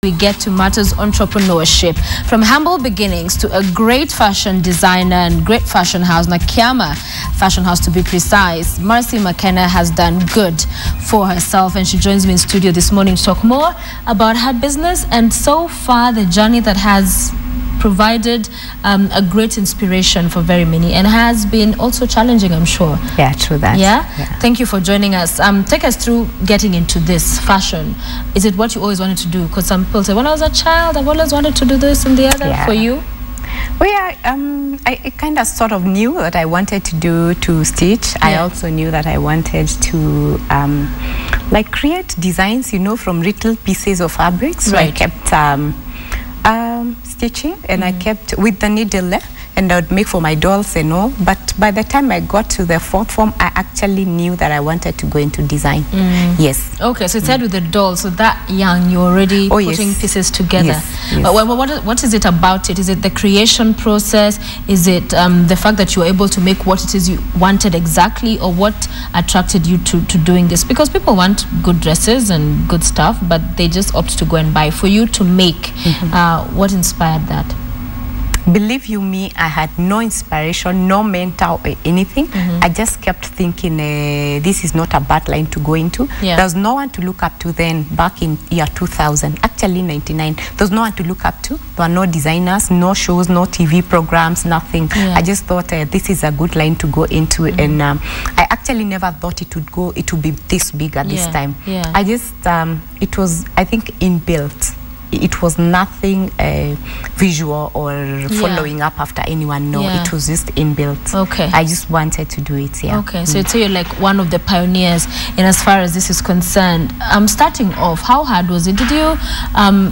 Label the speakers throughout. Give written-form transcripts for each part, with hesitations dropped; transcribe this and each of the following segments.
Speaker 1: We get to matters entrepreneurship. From humble beginnings to a great fashion designer and great fashion house, Nakiama Fashion House to be precise, Marcy McKenna has done good for herself, and she joins me in studio this morning to talk more about her business and so far the journey that has provided a great inspiration for very many and has been also challenging, I'm sure.
Speaker 2: Yeah, true that.
Speaker 1: Yeah? Thank you for joining us. Take us through getting into this fashion. Is it what you always wanted to do? Because some people say, when I was a child, I've always wanted to do this and the other. For you?
Speaker 2: Well, yeah, I kind of sort of knew that I wanted to stitch. Yeah. I also knew that I wanted to like create designs, you know, from little pieces of fabric. So I kept stitching, and I kept with the needle there, and I would make for my dolls and all. But by the time I got to the fourth form, I actually knew that I wanted to go into design. Yes. Okay, so it said with the dolls, so that young, you're already putting pieces together. Yes.
Speaker 1: What is it about it? Is it the creation process? Is it the fact that you were able to make what it is you wanted exactly, or what attracted you to doing this? Because people want good dresses and good stuff, but they just opt to go and buy. For you to make, what inspired that?
Speaker 2: Believe you me, I had no inspiration, no mentor or anything. I just kept thinking, this is not a bad line to go into. There was no one to look up to then, back in year 2000, actually 99. There was no one to look up to. There were no designers, no shows, no TV programs, nothing. I just thought this is a good line to go into. And I actually never thought it would be this big at this time. I just, it was, I think, inbuilt. It was nothing visual or following up after anyone. No, it was just inbuilt. I just wanted to do it.
Speaker 1: So you'd say you're like one of the pioneers in as far as this is concerned. Starting off, how hard was it? Did you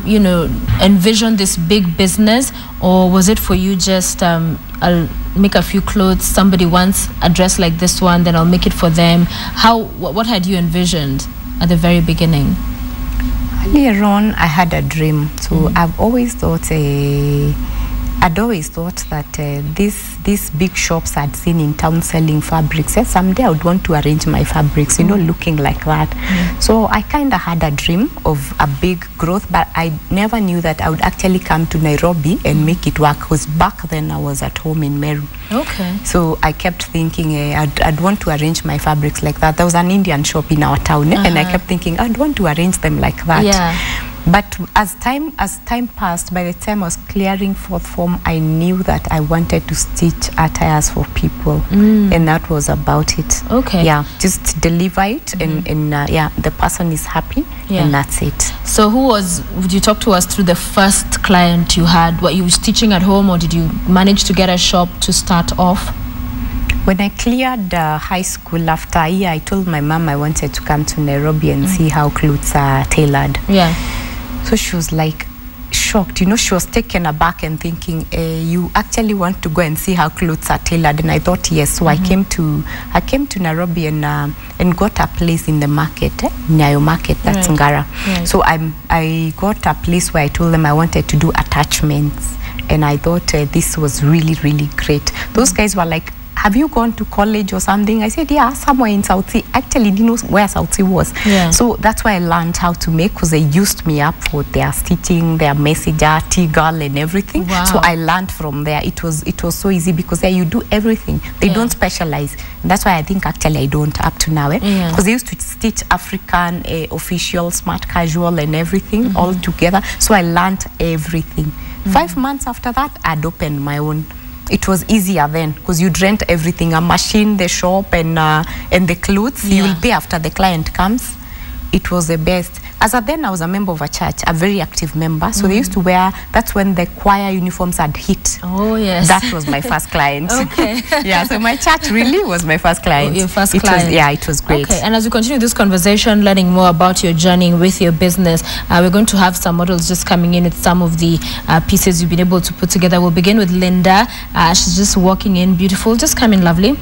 Speaker 1: you know, envision this big business, or was it for you just I'll make a few clothes, somebody wants a dress like this one, then I'll make it for them? What had you envisioned at the very beginning?
Speaker 2: Earlier on, I had a dream. So I've always thought, that these big shops I'd seen in town selling fabrics, someday I would want to arrange my fabrics, you know, looking like that. So I kind of had a dream of a big growth, but I never knew that I would actually come to Nairobi and make it work, because back then I was at home in Meru. So I kept thinking I'd want to arrange my fabrics like that. There was an Indian shop in our town, and I kept thinking I'd want to arrange them like that. But as time passed, by the time I was clearing fourth form, I knew that I wanted to stitch attires for people, and that was about it. Just deliver it, and the person is happy, and that's it.
Speaker 1: So would you talk to us through the first client you had? What, you were stitching at home, or did you manage to get a shop to start off?
Speaker 2: When I cleared high school, after a year, I told my mom I wanted to come to Nairobi and see how clothes are tailored. So she was like shocked, you know, she was taken aback and thinking, you actually want to go and see how clothes are tailored? And I thought, yes. So I came to Nairobi and got a place in the market, Nyayo Market, that's Ngara. So I got a place where I told them I wanted to do attachments, and I thought this was really, really great. Those guys were like, have you gone to college or something? I said, yeah, somewhere in South Sea. Actually, didn't know where South Sea was. So that's why I learned how to make, because they used me up for their stitching, their messenger, T-girl and everything. So I learned from there. It was so easy, because there you do everything. They don't specialize. And that's why I think actually I don't up to now. Because they used to stitch African, official, smart casual and everything all together. So I learned everything. 5 months after that, I'd opened my own. It was easier then, because you'd rent everything, a machine, the shop, and the clothes. You will pay after the client comes. It was the best. As then I was a member of a church, a very active member. So they used to wear, that's when the choir uniforms had hit. That was my first client. So my church really was my first client.
Speaker 1: Your first client.
Speaker 2: It was great.
Speaker 1: And as we continue this conversation, learning more about your journey with your business, we're going to have some models just coming in with some of the pieces you've been able to put together. We'll begin with Linda. She's just walking in, beautiful, just coming lovely.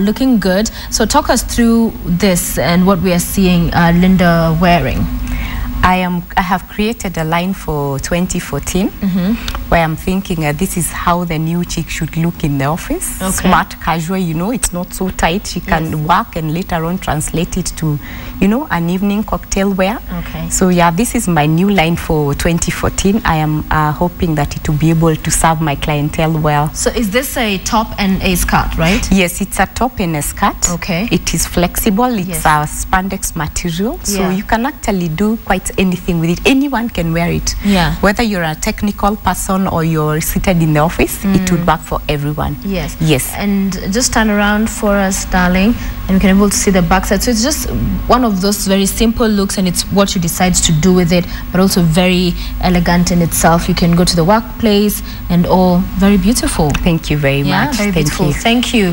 Speaker 1: Looking good. So talk us through this and what we are seeing Linda wearing.
Speaker 2: I have created a line for 2014, where I'm thinking this is how the new chick should look in the office. Okay. Smart, casual, you know, it's not so tight. She can work and later on translate it to, you know, an evening cocktail wear.
Speaker 1: Okay.
Speaker 2: So yeah, this is my new line for 2014. I am hoping that it will be able to serve my clientele well.
Speaker 1: So is this a top and a skirt, right?
Speaker 2: Yes, it's a top and a skirt.
Speaker 1: Okay.
Speaker 2: It is flexible. It's a spandex material. So you can actually do quite anything with it. Anyone can wear it.
Speaker 1: Yeah.
Speaker 2: Whether you're a technical person or you're seated in the office, it would work for everyone.
Speaker 1: Yes.
Speaker 2: Yes.
Speaker 1: And just turn around for us, darling, and we can be able to see the backside. So it's just one of those very simple looks, and it's what you decide to do with it, but also very elegant in itself. You can go to the workplace and all very beautiful.
Speaker 2: Thank you very much.
Speaker 1: Very beautiful.
Speaker 2: Thank
Speaker 1: you.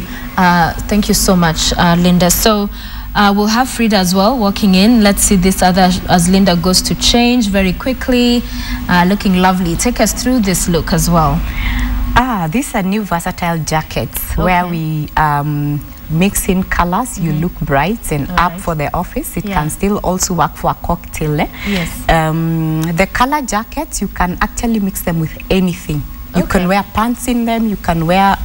Speaker 1: Thank you so much, Linda. So we'll have Frida as well walking in. Let's see this other as Linda goes to change very quickly. Looking lovely. Take us through this look as well.
Speaker 2: These are new versatile jackets where we mix in colors. You look bright and up for the office. It can still also work for a cocktail.
Speaker 1: Yes.
Speaker 2: The color jackets, you can actually mix them with anything. You can wear pants in them. You can wear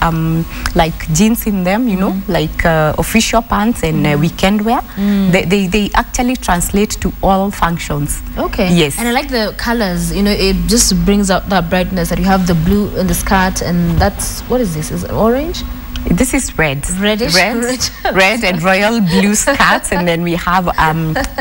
Speaker 2: like jeans in them, you know, like official pants and weekend wear. They actually translate to all functions.
Speaker 1: Okay.
Speaker 2: Yes.
Speaker 1: And I like the colors. You know, it just brings out that brightness that you have the blue in the skirt, and that's, what is this? Is it orange?
Speaker 2: This is red.
Speaker 1: Reddish?
Speaker 2: Red and royal blue skirts, and then we have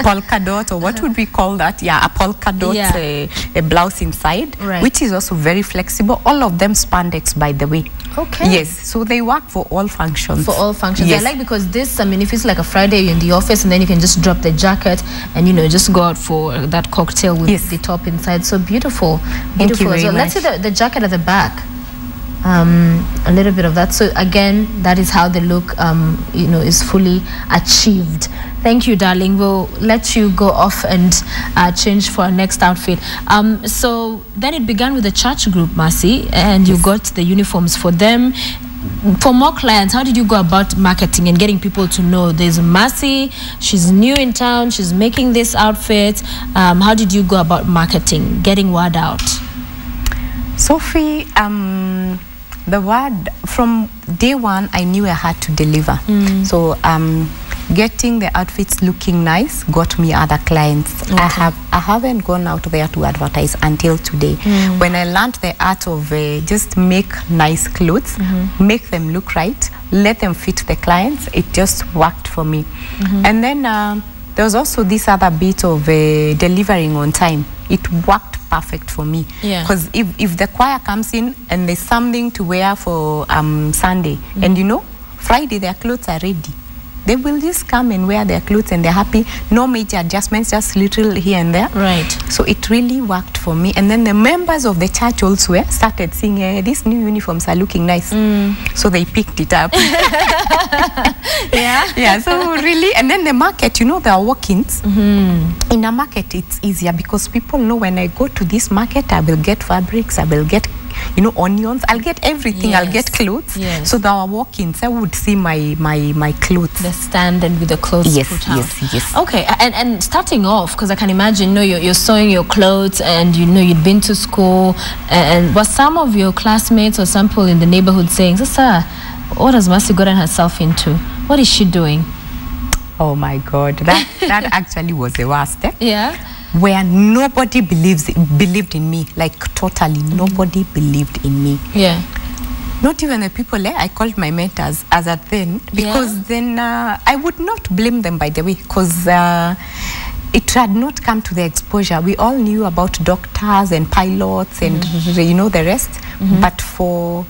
Speaker 2: polka dot, or what would we call that? Yeah, a polka dot, a blouse inside, which is also very flexible. All of them spandex, by the way.
Speaker 1: Okay.
Speaker 2: Yes, so they work for all functions.
Speaker 1: For all functions.
Speaker 2: Yes.
Speaker 1: I like, because this, I mean, if it's like a Friday, you're in the office, and then you can just drop the jacket and, you know, just go out for that cocktail with the top inside. So beautiful.
Speaker 2: Thank you very much.
Speaker 1: Let's see the jacket at the back. A little bit of that. So again, that is how the look you know, is fully achieved. Thank you, darling. We'll let you go off and change for our next outfit. So then it began with the church group, Mercy, and you got the uniforms for them. For more clients, how did you go about marketing and getting people to know there's Mercy, she's new in town, she's making this outfit? How did you go about marketing, getting word out?
Speaker 2: Sophie, the word from day one, I knew I had to deliver. So getting the outfits looking nice got me other clients. Okay. I haven't gone out there to advertise until today. When I learned the art of just make nice clothes, make them look right, let them fit the clients, it just worked for me. And then there was also this other bit of delivering on time. It worked perfect for me, because if the choir comes in and there's something to wear for Sunday, and you know, Friday their clothes are ready, they will just come and wear their clothes and they're happy. No major adjustments, just little here and there. Right. So it really worked for me. And then the members of the church also started saying, these new uniforms are looking nice. So they picked it up. Yeah, so really, and then the market, you know, there are walk-ins. In a market, it's easier because people know when I go to this market, I will get fabrics, I will get, you know, onions, I'll get everything, I'll get clothes. So there are walk-ins, I would see my clothes.
Speaker 1: The stand and with the clothes put out.
Speaker 2: Yes.
Speaker 1: Okay, and starting off, because I can imagine, you know, you're sewing your clothes and, you know, you'd been to school, and was some of your classmates or some people in the neighborhood saying, Sister, what has Mercy gotten herself into? What is she doing?
Speaker 2: Oh my God, that actually was the worst.
Speaker 1: Yeah.
Speaker 2: Where nobody believed in me, like totally nobody believed in me.
Speaker 1: Yeah.
Speaker 2: Not even the people I called my mentors as at then, because then I would not blame them, by the way, because it had not come to the exposure. We all knew about doctors and pilots and you know, the rest, but for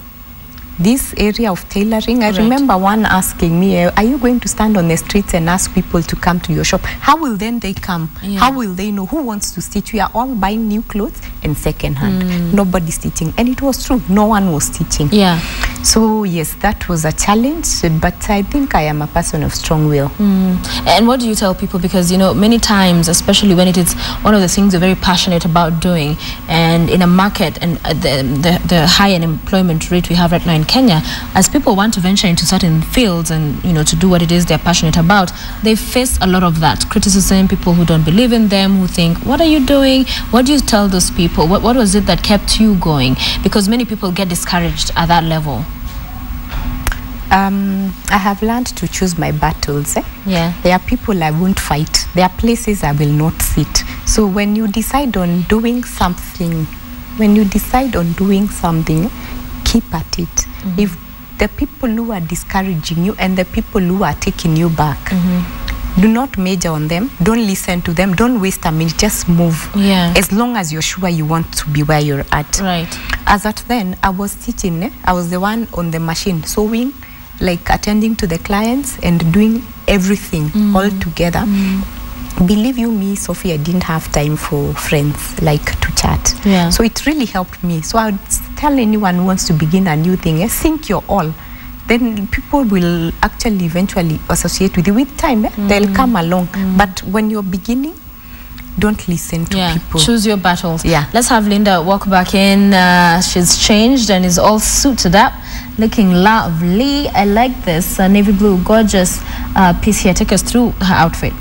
Speaker 2: this area of tailoring, I remember one asking me, are you going to stand on the streets and ask people to come to your shop? How will then they come? How will they know who wants to stitch? We are all buying new clothes and second hand. Nobody's stitching. And it was true. No one was stitching.
Speaker 1: Yeah.
Speaker 2: So yes, that was a challenge, but I think I am a person of strong will.
Speaker 1: And what do you tell people? Because, you know, many times, especially when it is one of the things you're very passionate about doing, and in a market and the high unemployment rate we have right now in Kenya, as people want to venture into certain fields and, you know, to do what it is they're passionate about, they face a lot of that criticism, people who don't believe in them, who think, what are you doing? What do you tell those people? What was it that kept you going? Because many people get discouraged at that level.
Speaker 2: I have learned to choose my battles.
Speaker 1: Yeah.
Speaker 2: There are people I won't fight. There are places I will not sit. So when you decide on doing something, keep at it. If the people who are discouraging you and the people who are taking you back, do not major on them. Don't listen to them. Don't waste a minute. Just move.
Speaker 1: Yeah.
Speaker 2: As long as you're sure you want to be where you're at.
Speaker 1: Right.
Speaker 2: As at then, I was teaching. I was the one on the machine, sewing, like attending to the clients and doing everything all together. Believe you me, Sophie, I didn't have time for friends, like to chat.
Speaker 1: Yeah.
Speaker 2: So it really helped me. So I would tell anyone who wants to begin a new thing, sink your all. Then people will actually eventually associate with you. With time, they'll come along. But when you're beginning, don't listen to people.
Speaker 1: Choose your battles.
Speaker 2: Yeah.
Speaker 1: Let's have Linda walk back in. She's changed and is all suited up, looking lovely. I like this navy blue, gorgeous piece here. Take us through her outfit.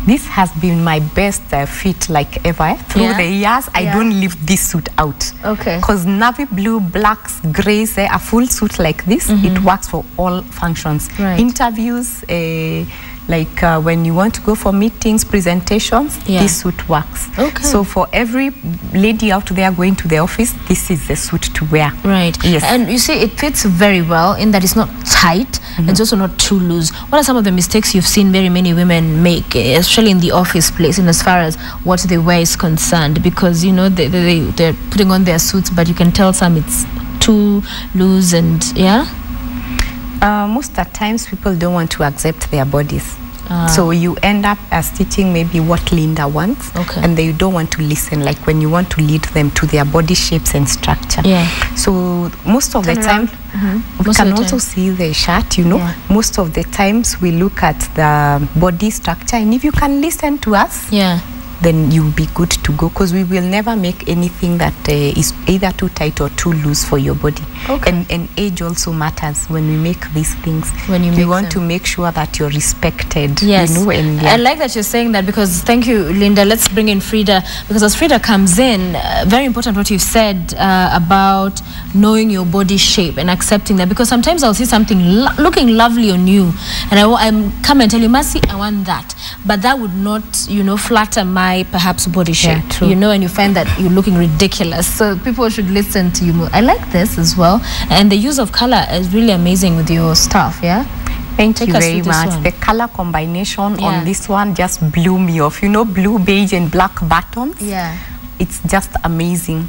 Speaker 2: This has been my best fit like ever. Through the years, I don't leave this suit out.
Speaker 1: Okay.
Speaker 2: Because navy blue, blacks, grays, a full suit like this, it works for all functions.
Speaker 1: Right.
Speaker 2: Interviews, like when you want to go for meetings, presentations, this suit works.
Speaker 1: Okay.
Speaker 2: So for every lady out there going to the office, this is the suit to wear.
Speaker 1: Right.
Speaker 2: Yes.
Speaker 1: And you see, it fits very well in that it's not tight and it's also not too loose. What are some of the mistakes you've seen very many women make, especially in the office place, in as far as what they wear is concerned? Because, you know, they're putting on their suits, but you can tell some it's too loose and,
Speaker 2: most of the times people don't want to accept their bodies. So you end up stitching maybe what Linda wants, and they don't want to listen, like when you want to lead them to their body shapes and structure.
Speaker 1: Yeah.
Speaker 2: So most of the time, we can also see the shirt, you know.
Speaker 1: Yeah.
Speaker 2: Most of the times we look at the body structure, and if you can listen to us, then you'll be good to go, because we will never make anything that is either too tight or too loose for your body. And age also matters when we make these things.
Speaker 1: When you
Speaker 2: want to make sure that you're respected.
Speaker 1: Yes.
Speaker 2: You know, and
Speaker 1: I like that you're saying that, because thank you, Linda. Let's bring in Frida, because as Frida comes in, very important what you've said about knowing your body shape and accepting that, because sometimes I'll see something looking lovely on you and I come and tell you, Mercy, I want that, but that would not, you know, flatter my perhaps body shape, you know, and you find that you're looking ridiculous. So people should listen to you more. I like this as well, and the use of color is really amazing with your stuff.
Speaker 2: Thank you very much. The color combination on this one just blew me off. You know, blue, beige and black buttons. It's just amazing.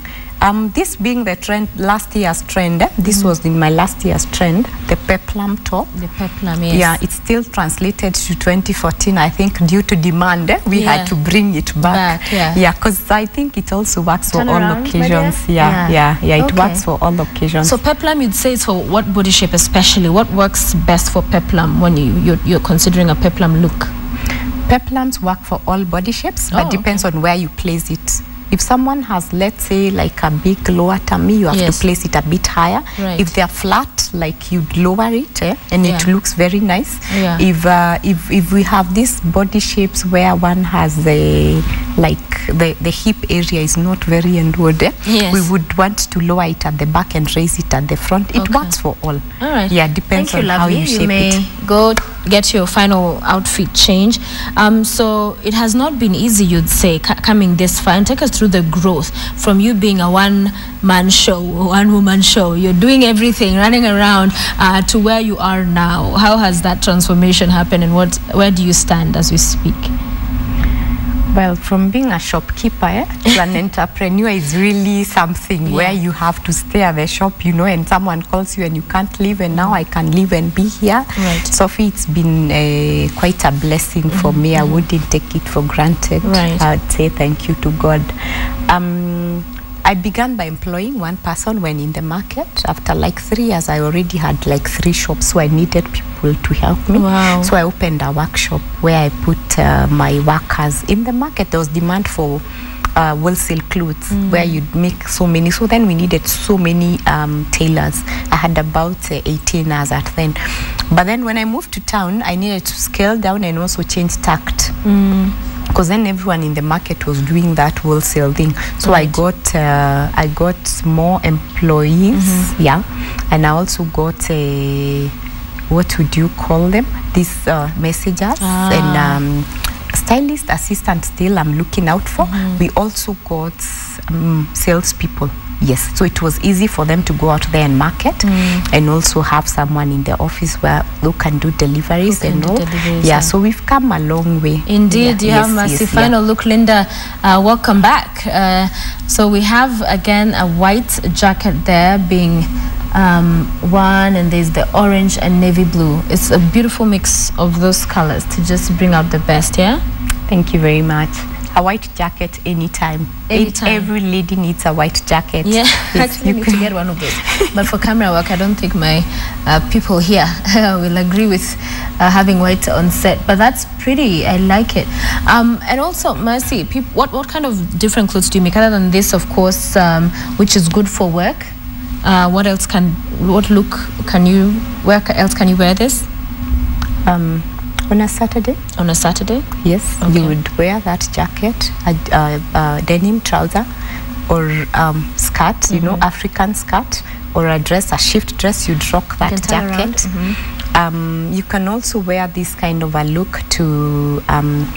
Speaker 2: This being the trend, last year's trend, this was in my last year's trend, the peplum top.
Speaker 1: The peplum, yes.
Speaker 2: Yeah, it's still translated to 2014, I think, due to demand. We had to bring it back. Yeah, because I think it also works for all occasions. It works for all occasions.
Speaker 1: So peplum, you'd say it's for what body shape especially? What works best for peplum when you're considering a peplum look?
Speaker 2: Peplums work for all body shapes, but depends on where you place it. If someone has, let's say, like a big lower tummy, you have to place it a bit higher. If they're flat, like you'd lower it, and it looks very nice. If we have these body shapes where one has the hip area is not very endowed, we would want to lower it at the back and raise it at the front. It works for all. Yeah, depends on how you shape it.
Speaker 1: You may go get your final outfit change. So it has not been easy, you'd say, coming this far. And take us through the growth from you being a one-man show, one-woman show. You're doing everything, running around, to where you are now. How has that transformation happened, and where do you stand as we speak?
Speaker 2: Well, from being a shopkeeper to an entrepreneur is really something where you have to stay at the shop, you know, and someone calls you and you can't leave, and now I can live and be here. Sophie, it's been quite a blessing for me. I wouldn't take it for granted. I'd say thank you to God. I began by employing one person when in the market. After like 3 years, I already had like 3 shops, so I needed people to help me.
Speaker 1: Wow.
Speaker 2: So I opened a workshop where I put my workers. In the market, there was demand for wholesale clothes where you'd make so many. So then we needed so many tailors. I had about 18 as at then. But then when I moved to town, I needed to scale down and also change tact. Because then everyone in the market was doing that wholesale thing. So right. I got more employees, yeah, and I also got what would you call them? These messengers and stylist assistant. Still, I'm looking out for. We also got salespeople. Yes, so it was easy for them to go out there and market, and also have someone in the office who can do deliveries and all. Yeah, so we've come a long way.
Speaker 1: Indeed, yeah, Mercy. Final look, Linda. Welcome back. So we have again a white jacket there being one, and there's the orange and navy blue. It's a beautiful mix of those colors to just bring out the best. Yeah.
Speaker 2: Thank you very much. A white jacket anytime. Every lady needs a white jacket.
Speaker 1: Yeah, actually you need to get one of those. But for camera work, I don't think my people here will agree with having white on set. But that's pretty. I like it. And also, Mercy, what kind of different clothes do you make other than this, of course, which is good for work? What else what look can you wear? Else can you wear this?
Speaker 2: On a Saturday.
Speaker 1: On a Saturday?
Speaker 2: Yes. Okay. You would wear that jacket, a denim trouser, or skirt, you know, African skirt, or a dress, a shift dress. You'd rock that jacket. You can also wear this kind of a look to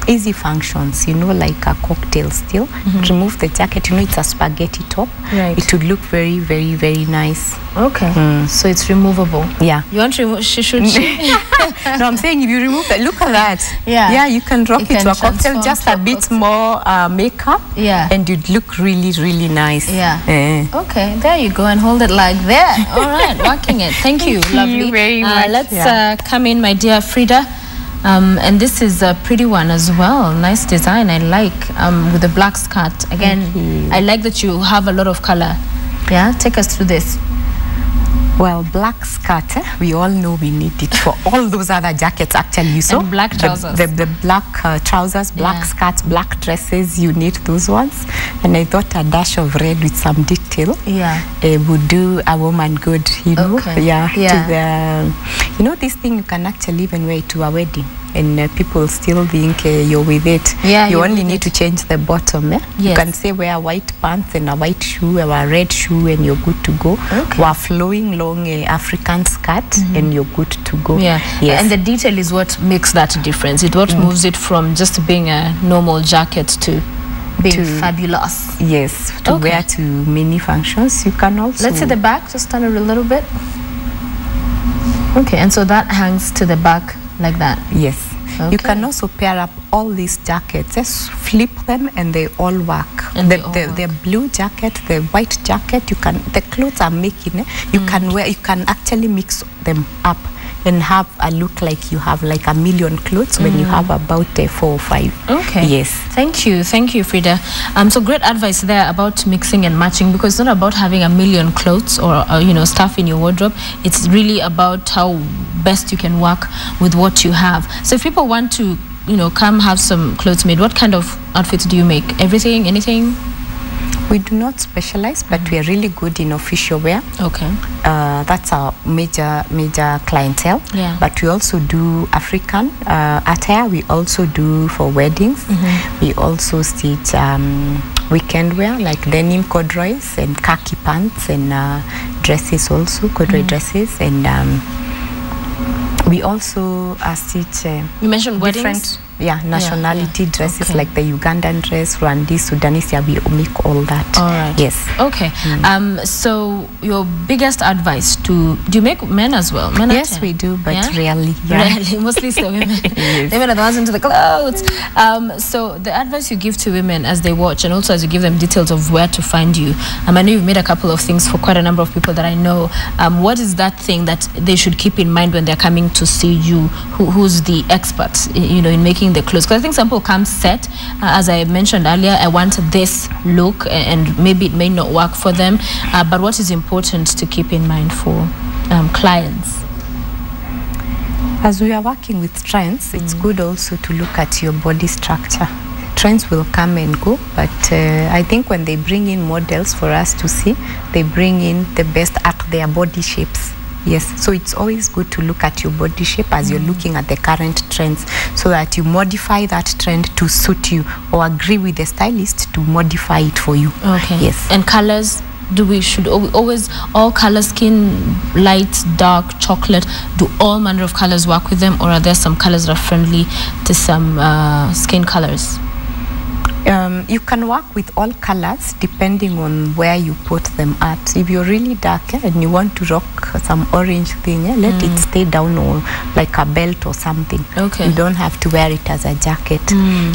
Speaker 2: easy functions, you know, like a cocktail still. Remove the jacket, you know, it's a spaghetti top. Right. It would look very, very, very nice.
Speaker 1: Okay. So it's removable.
Speaker 2: Yeah.
Speaker 1: You want to remove? Should she?
Speaker 2: No, I'm saying if you remove that, look at that.
Speaker 1: Yeah.
Speaker 2: Yeah, you can rock it to a cocktail, just a bit more makeup. Yeah. And you'd look really, really nice.
Speaker 1: Yeah. Okay, there you go, and hold it like that. All right, working it. Thank you, lovely.
Speaker 2: Thank you very much.
Speaker 1: Let's come in, my dear Frida. And this is a pretty one as well. Nice design, I like, with the black skirt. Again, I like that you have a lot of color. Yeah, take us through this.
Speaker 2: Well, black skirt, we all know we need it for all those other jackets actually. You saw
Speaker 1: and black trousers.
Speaker 2: The black trousers, black skirts, black dresses, you need those ones. And I thought a dash of red with some detail would do a woman good, you know. Yeah. To the, you know, this thing you can actually even wear to a wedding. And people still think you're with it. Yeah, you only need to change the bottom. Yes. You can say wear white pants and a white shoe or a red shoe and you're good to go. Okay. Or a flowing long African skirt and you're good to go. Yeah. Yes.
Speaker 1: And the detail is what makes that difference. It's what moves it from just being a normal jacket to being fabulous.
Speaker 2: Yes, to wear to many functions. You can also...
Speaker 1: Let's see the back, just turn it a little bit. Okay, and so that hangs to the back like that.
Speaker 2: Yes. Okay. You can also pair up all these jackets. Just flip them and they all work. And the blue jacket, the white jacket, you can, the clothes I'm making, you can wear, you can actually mix them up and have a look like you have like a million clothes when you have about 4 or 5.
Speaker 1: Okay.
Speaker 2: Yes.
Speaker 1: Thank you, Frida. So great advice there about mixing and matching, because it's not about having a million clothes or you know, stuff in your wardrobe. It's really about how best you can work with what you have. So if people want to, you know, come have some clothes made, what kind of outfits do you make? Everything, anything?
Speaker 2: We do not specialize, but we are really good in official wear. Okay. That's our major clientele. Yeah. But we also do African attire. We also do for weddings. We also stitch weekend wear like denim corduroys and khaki pants and dresses also, corduroy dresses. And we also stitch
Speaker 1: you mentioned weddings?
Speaker 2: Nationality dresses like the Ugandan dress, Rwandese, Sudanese, we make all that. All right. Yes.
Speaker 1: Okay. So your biggest advice do you make men as well? Men
Speaker 2: yes, we do, but rarely.
Speaker 1: Rarely, mostly still women. Women are the ones into the clothes. So the advice you give to women as they watch, and also as you give them details of where to find you. I know you've made a couple of things for quite a number of people that I know. What is that thing that they should keep in mind when they're coming to see you? Who's the expert, you know, in making picking the clothes? Because I think some people come set, as I mentioned earlier, I want this look, and maybe it may not work for them. But what is important to keep in mind for clients?
Speaker 2: As we are working with trends, it's good also to look at your body structure. Trends will come and go, but I think when they bring in models for us to see, they bring in the best at their body shapes. Yes, so it's always good to look at your body shape as you're looking at the current trends, so that you modify that trend to suit you, or agree with the stylist to modify it for you.
Speaker 1: Okay.
Speaker 2: Yes.
Speaker 1: And colors? Should always all color, skin, light, dark, chocolate, do all manner of colors work with them, or are there some colors that are friendly to some skin colors?
Speaker 2: You can work with all colors depending on where you put them at. If you're really dark and you want to rock some orange thing, let it stay down, or like a belt or something.
Speaker 1: Okay.
Speaker 2: You don't have to wear it as a jacket.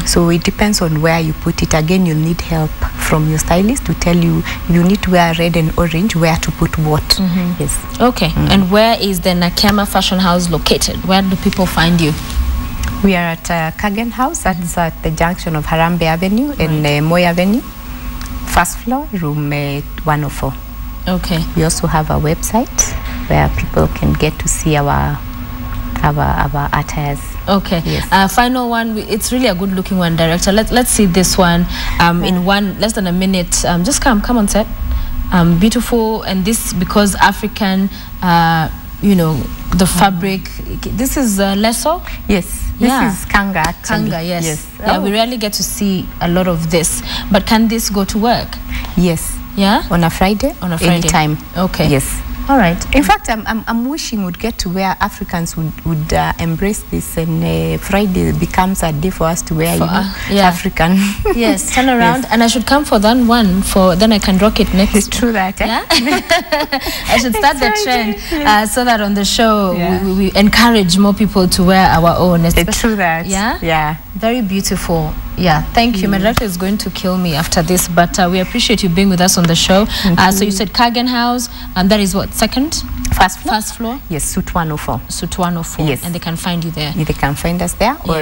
Speaker 2: So it depends on where you put it. Again, you'll need help from your stylist to tell you if you need to wear red and orange, where to put what. Yes.
Speaker 1: Okay. And where is the Nakiama Fashion House located? Where do people find you?
Speaker 2: We are at Kagen House. That's at the junction of Harambe Avenue and Moy Avenue. First floor, room 104.
Speaker 1: Okay.
Speaker 2: We also have a website where people can get to see our attires.
Speaker 1: Okay.
Speaker 2: Yes.
Speaker 1: Final one. It's really a good looking one, director. Let's see this one in less than a minute. Just come on set. Beautiful, and this because African. You know, the fabric. This is lesso?
Speaker 2: Yes. This is kanga, actually.
Speaker 1: Kanga, yes. Yeah, we rarely get to see a lot of this. But can this go to work?
Speaker 2: Yes.
Speaker 1: Yeah?
Speaker 2: On a Friday?
Speaker 1: On a Friday.
Speaker 2: Anytime.
Speaker 1: Okay.
Speaker 2: Yes.
Speaker 1: All right.
Speaker 2: In fact, I'm wishing we'd get to where Africans would embrace this, and Friday becomes a day for us to wear African.
Speaker 1: Yes, turn around. Yes. And I should come for that one, then I can rock it next.
Speaker 2: It's true that.
Speaker 1: Yeah? I should start the trend so that on the show we encourage more people to wear our own.
Speaker 2: It's true that.
Speaker 1: Yeah?
Speaker 2: Yeah.
Speaker 1: Very beautiful. Yeah, thank you. My director is going to kill me after this, but we appreciate you being with us on the show. So you said Kagen House, and that is what, second?
Speaker 2: First floor?
Speaker 1: First floor?
Speaker 2: Yes, Suite 104.
Speaker 1: Suite 104.
Speaker 2: Yes.
Speaker 1: And they can find you there.
Speaker 2: Yeah, they can find us there, or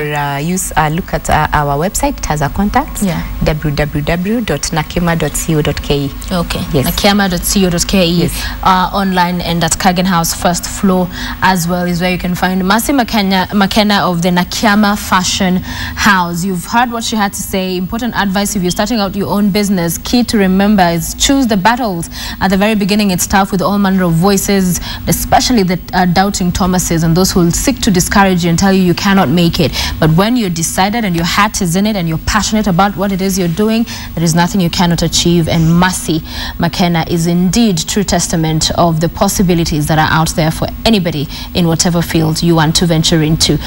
Speaker 2: look at our website. It has our contacts.
Speaker 1: Yeah.
Speaker 2: www.nakima.co.ke.
Speaker 1: Okay.
Speaker 2: Yes.
Speaker 1: Nakima.co.ke.
Speaker 2: Yes.
Speaker 1: Online, and at Kagen House first floor as well is where you can find Mercy McKenna of the Nakiama Fashion House. You've heard what she had to say. Important advice if you're starting out your own business. Key to remember is choose the battles. At the very beginning, it's tough with all manner of voices, especially the doubting Thomases and those who will seek to discourage you and tell you you cannot make it. But when you're decided and your heart is in it and you're passionate about what it is you're doing, there is nothing you cannot achieve. And Mercy McKenna is indeed true testament of the possibilities that are out there for anybody in whatever field you want to venture into.